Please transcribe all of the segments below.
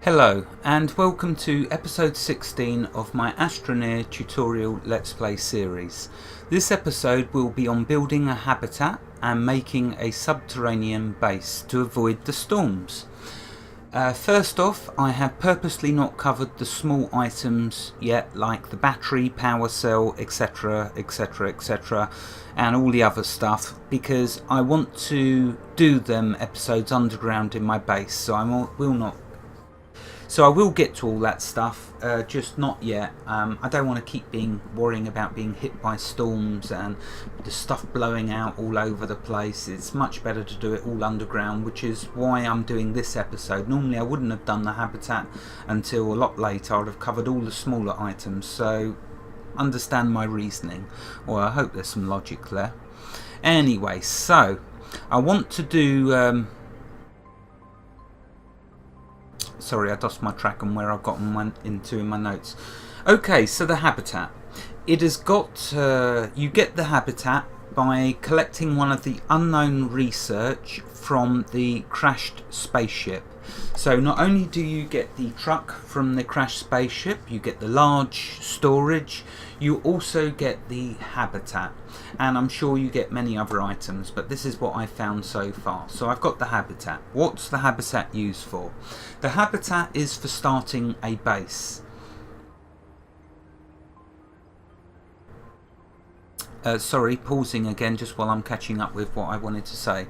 Hello and welcome to episode 16 of my Astroneer tutorial Let's Play series. This episode will be on building a habitat and making a subterranean base to avoid the storms. First off, I have purposely not covered the small items yet, like the battery, power cell, etc, etc, etc, and all the other stuff, because I want to do them episodes underground in my base, so I will get to all that stuff, just not yet. I don't want to keep worrying about being hit by storms and the stuff blowing out all over the place. It's much better to do it all underground, which is why I'm doing this episode. Normally I wouldn't have done the habitat until a lot later. I'd have covered all the smaller items, so understand my reasoning, or I hope there's some logic there. Anyway, so I want to do... Sorry, I lost my track on where I've gotten into in my notes. Okay, so the habitat. It has got... you get the habitat by collecting one of the unknown research from the crashed spaceship. So not only do you get the truck from the crashed spaceship, you get the large storage, you also get the habitat. And I'm sure you get many other items, but this is what I found so far. So I've got the habitat. What's the habitat used for? The habitat is for starting a base. Sorry, pausing again just while I'm catching up with what I wanted to say.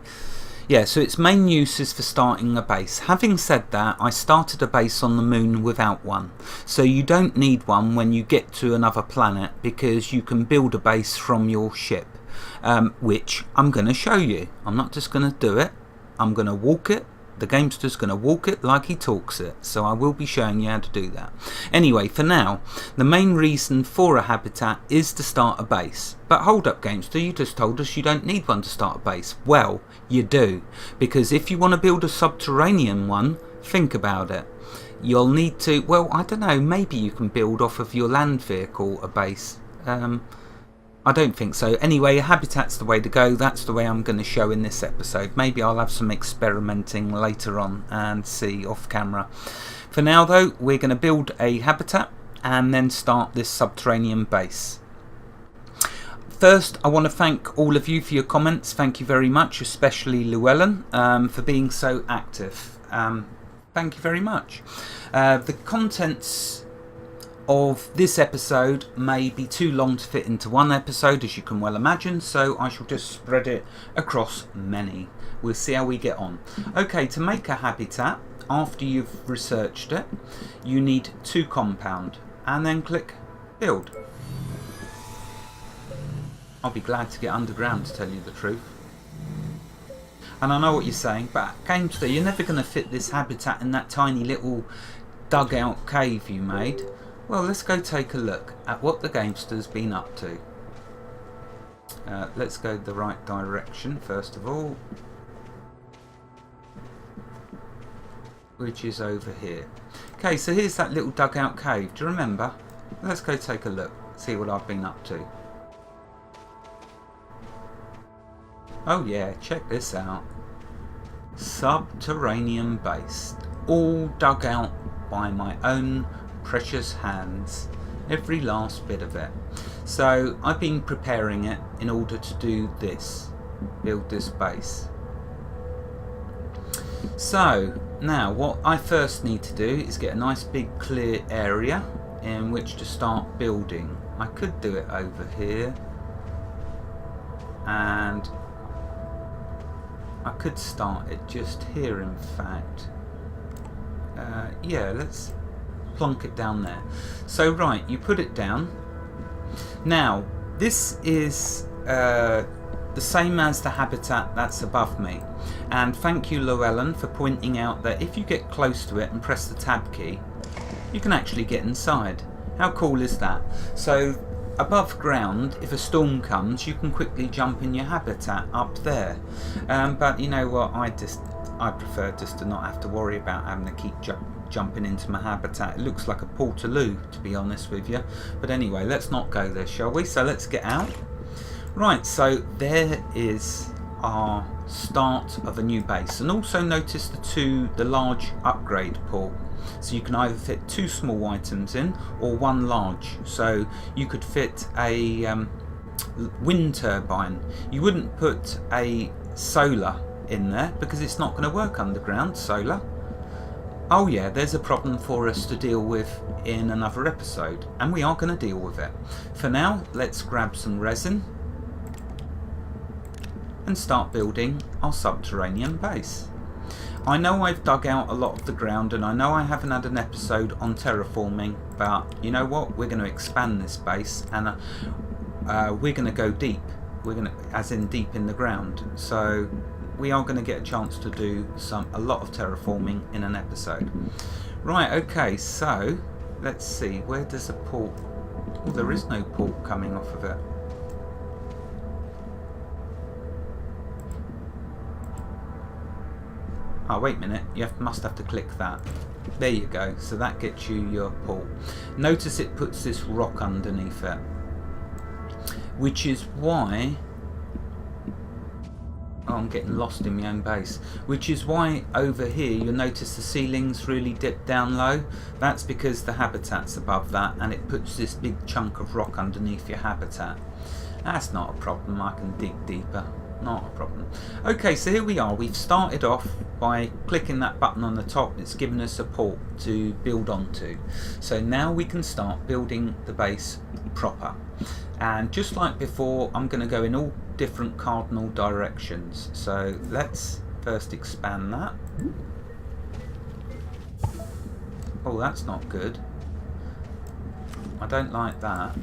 Yeah, so its main use is for starting a base. Having said that, I started a base on the moon without one. So you don't need one when you get to another planet, because you can build a base from your ship, which I'm going to show you. I'm not just going to do it, I'm going to walk it. The gamester's going to walk it like he talks it, so I will be showing you how to do that. Anyway, for now, the main reason for a habitat is to start a base. But hold up, gamester, you just told us you don't need one to start a base. Well, you do, because if you want to build a subterranean one, think about it. You'll need to, well, I don't know, maybe you can build off of your land vehicle a base. I don't think so. Anyway, a habitat's the way to go. That's the way I'm going to show in this episode. Maybe I'll have some experimenting later on and see off camera. For now though, we're going to build a habitat and then start this subterranean base. First, I want to thank all of you for your comments. Thank you very much, especially Llewellyn, for being so active. Thank you very much. The contents of this episode may be too long to fit into one episode, as you can well imagine, so I shall just spread it across many. We'll see how we get on. Okay, to make a habitat, after you've researched it, you need 2 compound, and then click build. I'll be glad to get underground, to tell you the truth. And I know what you're saying, but gamester, you're never going to fit this habitat in that tiny little dugout cave you made. Well, let's go take a look at what the gamester's been up to. Let's go the right direction first of all, which is over here. Okay, so here's that little dugout cave. Do you remember? Let's go take a look, see what I've been up to. Oh yeah, check this out. Subterranean base, all dug out by my own precious hands, every last bit of it. So I've been preparing it in order to do this, build this base. So now what I first need to do is get a nice big clear area in which to start building. I could do it over here, and I could start it just here, in fact. Yeah, let's plonk it down there. So right, you put it down. Now this is the same as the habitat that's above me, and thank you Llewellyn for pointing out that if you get close to it and press the tab key, you can actually get inside. How cool is that? So above ground, if a storm comes, you can quickly jump in your habitat up there. But you know what, I prefer just to not have to worry about having to keep jumping into my habitat. It looks like a portaloo, to be honest with you. But anyway, let's not go there, shall we? So let's get out. Right, so there is our start of a new base. And also notice the large upgrade port. So you can either fit 2 small items in or 1 large. So you could fit a wind turbine. You wouldn't put a solar in there because it's not going to work underground, solar. Oh yeah, there's a problem for us to deal with in another episode, and we are going to deal with it. For now, let's grab some resin and start building our subterranean base. I know I've dug out a lot of the ground, and I know I haven't had an episode on terraforming, but you know what, we're going to expand this base, and we're going to go deep. We're going to, as in deep in the ground. So we are going to get a chance to do a lot of terraforming in an episode. Right, okay, so let's see, where does a port... Oh, there is no port coming off of it. Oh, wait a minute, you must have to click that. There you go, so that gets you your port. Notice it puts this rock underneath it, which is why... Oh, I'm getting lost in my own base. Which is why over here you'll notice the ceilings really dip down low. That's because the habitat's above that, and it puts this big chunk of rock underneath your habitat. That's not a problem, I can dig deeper. Not a problem. Okay, so here we are. We've started off by clicking that button on the top. It's given us a port to build onto. So now we can start building the base proper. And just like before, I'm going to go in all different cardinal directions. So let's first expand that. Oh, that's not good. I don't like that.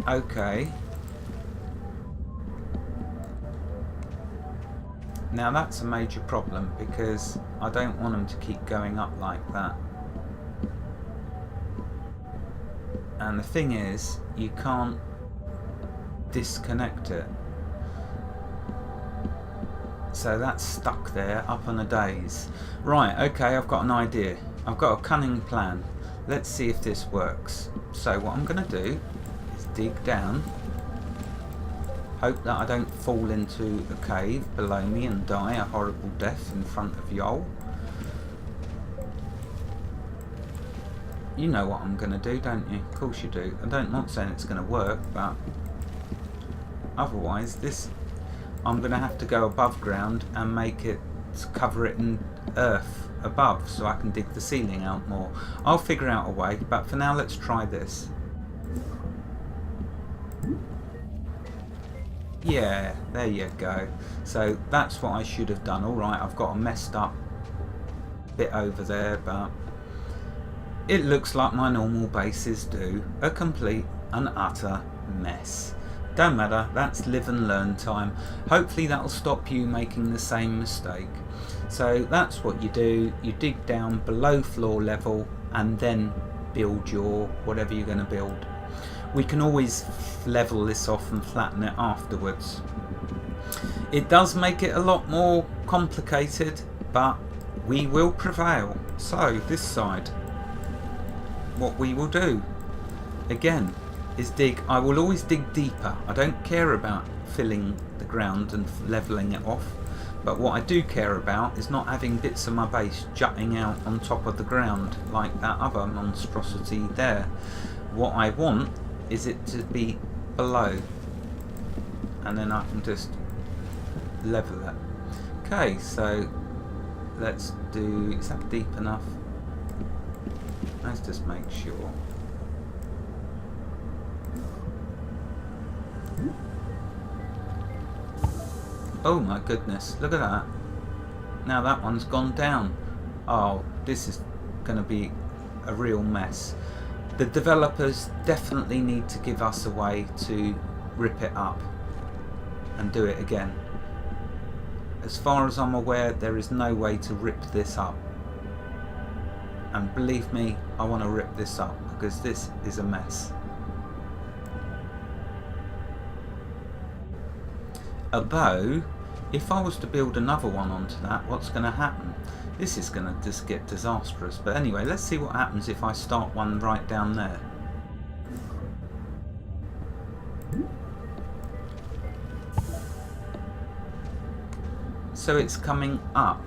Okay. Now that's a major problem because I don't want them to keep going up like that. And the thing is, you can't disconnect it. So that's stuck there up on a days. Right, okay, I've got an idea. I've got a cunning plan. Let's see if this works. So what I'm going to do is dig down. Hope that I don't fall into a cave below me and die a horrible death in front of y'all. You know what I'm going to do, don't you? Of course you do. I'm not saying it's going to work, but otherwise I'm going to have to go above ground and make it cover it in earth above so I can dig the ceiling out more. I'll figure out a way, but for now let's try this. Yeah, there you go. So that's what I should have done. Alright, I've got a messed up bit over there, but it looks like my normal bases do. A complete and utter mess. Don't matter, that's live and learn time. Hopefully that'll stop you making the same mistake. So that's what you do. You dig down below floor level and then build your whatever you're going to build. We can always level this off and flatten it afterwards. It does make it a lot more complicated, but we will prevail. So this side, what we will do again is dig. I will always dig deeper. I don't care about filling the ground and leveling it off, but what I do care about is not having bits of my base jutting out on top of the ground like that other monstrosity there. What I want is it to be below, and then I can just level it. Okay, so let's do, is that deep enough? Let's just make sure. Oh my goodness, look at that. Now that one's gone down. Oh, this is going to be a real mess. The developers definitely need to give us a way to rip it up and do it again. As far as I'm aware, there is no way to rip this up And believe me, I want to rip this up because this is a mess. Although, if I was to build another one onto that, what's going to happen? This is going to just get disastrous. But anyway, let's see what happens if I start one right down there. So it's coming up.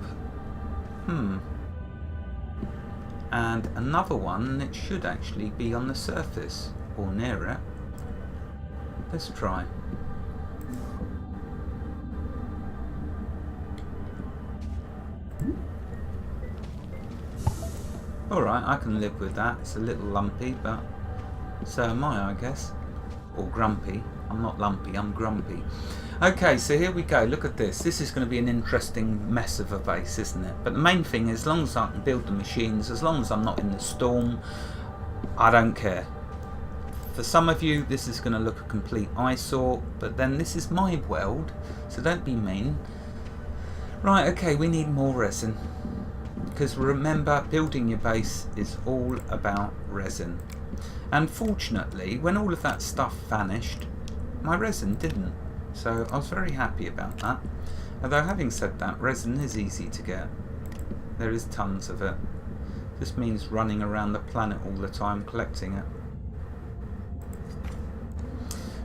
And another one, it should actually be on the surface or near it. Let's try. Alright, I can live with that. It's a little lumpy, but so am I guess. Or grumpy. I'm not lumpy, I'm grumpy. Okay, so here we go. Look at this. This is going to be an interesting mess of a base, isn't it? But the main thing is, as long as I can build the machines, as long as I'm not in the storm, I don't care. For some of you, this is going to look a complete eyesore, but then this is my world, so don't be mean. Right, okay, we need more resin. Because remember, building your base is all about resin. And fortunately, when all of that stuff vanished, my resin didn't. So I was very happy about that. Although having said that, resin is easy to get. There is tons of it. This means running around the planet all the time collecting it.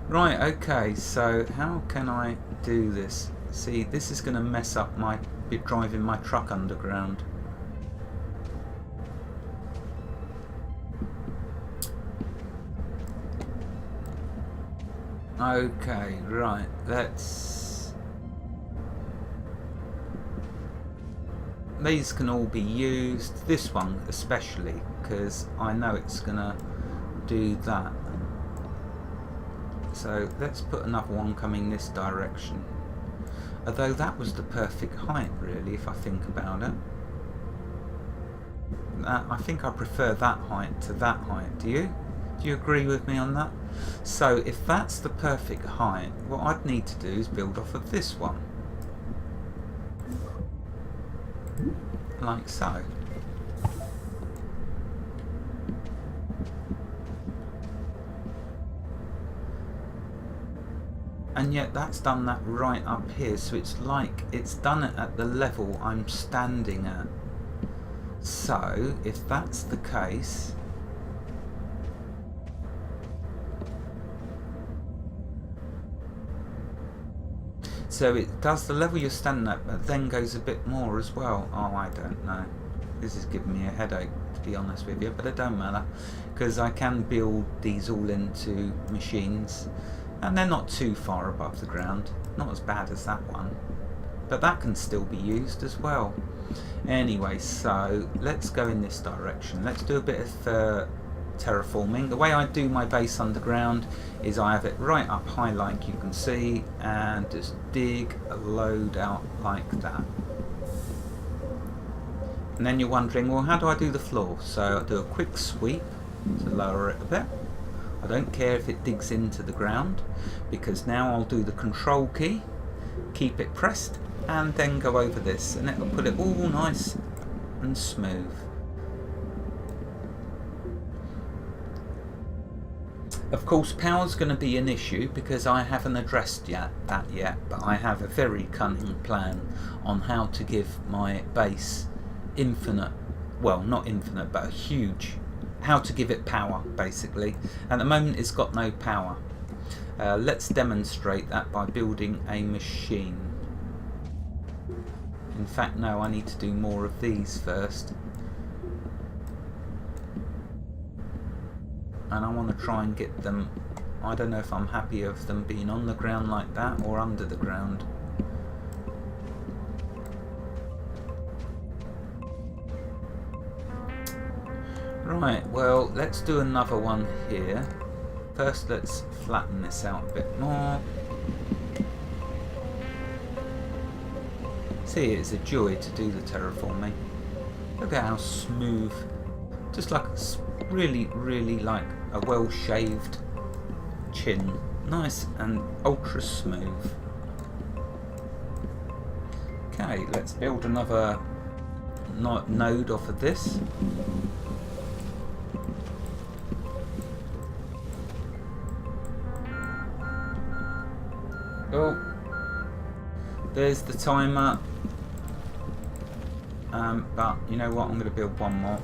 Right, okay, so how can I do this? See, this is going to mess up my driving my truck underground. Okay, right, these can all be used, this one especially, because I know it's gonna do that. So let's put another one coming this direction. Although that was the perfect height really, if I think about it. I think I prefer that height to that height, do you? Do you agree with me on that? So if that's the perfect height, what I'd need to do is build off of this one. Like so. And yet that's done that right up here, so it's like it's done it at the level I'm standing at. So if that's the case, so it does the level you're standing at, but then goes a bit more as well. Oh, I don't know. This is giving me a headache, to be honest with you, but it don't matter, because I can build these all into machines, and they're not too far above the ground. Not as bad as that one, but that can still be used as well. Anyway, so let's go in this direction. Let's do a bit of terraforming. The way I do my base underground is I have it right up high like you can see, and just dig a load out like that. And then you're wondering, well, how do I do the floor? So I do a quick sweep to lower it a bit. I don't care if it digs into the ground, because now I'll do the control key, keep it pressed, and then go over this, and it'll put it all nice and smooth. Of course, power's going to be an issue because I haven't addressed that yet, but I have a very cunning plan on how to give my base infinite, well, not infinite, but a huge, how to give it power, basically. At the moment it's got no power. Let's demonstrate that by building a machine. In fact, no, I need to do more of these first. And I want to try and get them, I don't know if I'm happy of them being on the ground like that or under the ground. Right, well, let's do another one here. First, let's flatten this out a bit more. See, it's a joy to do the terraforming. Look at how smooth, just like really, really like a well-shaved chin. Nice and ultra smooth. Okay, let's build another node off of this. Oh, there's the timer. But you know what? I'm going to build one more.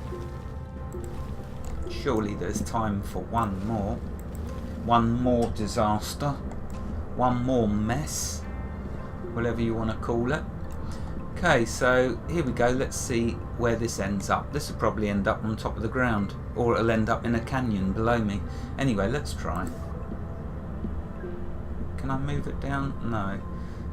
Surely there's time for one more. One more disaster. One more mess. Whatever you want to call it. Okay, so here we go. Let's see where this ends up. This will probably end up on top of the ground. Or it'll end up in a canyon below me. Anyway, let's try. Can I move it down? No.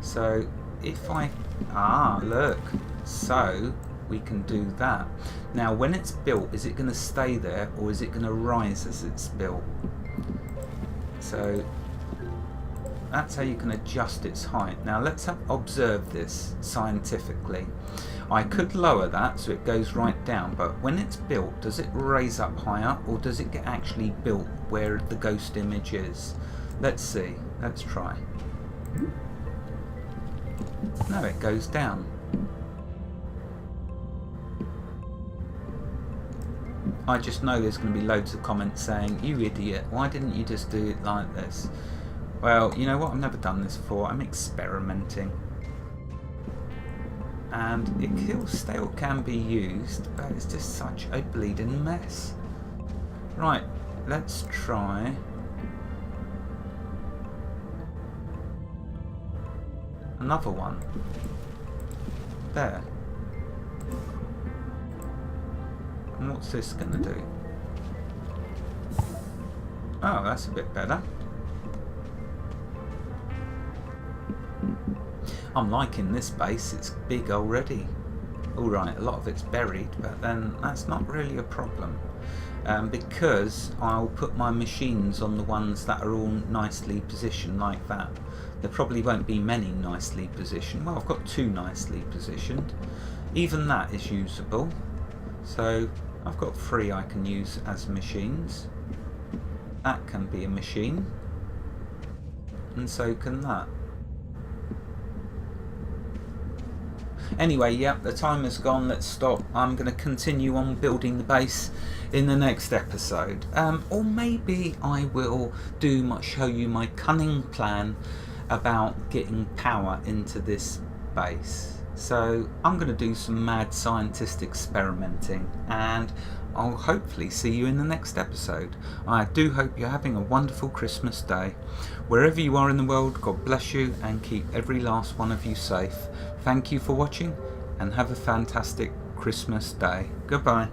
So if I... Ah, look. So we can do that. Now when it's built, is it going to stay there or is it going to rise as it's built? So that's how you can adjust its height. Now let's observe this scientifically. I could lower that so it goes right down, but when it's built, does it raise up higher or does it get actually built where the ghost image is? Let's see. Let's try. No, it goes down. I just know there's going to be loads of comments saying, you idiot, why didn't you just do it like this? Well, you know what, I've never done this before, I'm experimenting. And it still can be used, but it's just such a bleeding mess. Right, let's try... another one. There. And what's this going to do? Oh, that's a bit better. I'm liking this base, it's big already. Alright, a lot of it's buried, but then that's not really a problem. Because I'll put my machines on the ones that are all nicely positioned like that. There probably won't be many nicely positioned. Well, I've got 2 nicely positioned. Even that is usable. So I've got 3 I can use as machines. That can be a machine. And so can that. Anyway, yep, the timer's gone. Let's stop. I'm going to continue on building the base in the next episode. Or maybe I will show you my cunning plan about getting power into this base. So I'm going to do some mad scientist experimenting, and I'll hopefully see you in the next episode. I do hope you're having a wonderful Christmas day. Wherever you are in the world, God bless you and keep every last one of you safe. Thank you for watching and have a fantastic Christmas day. Goodbye.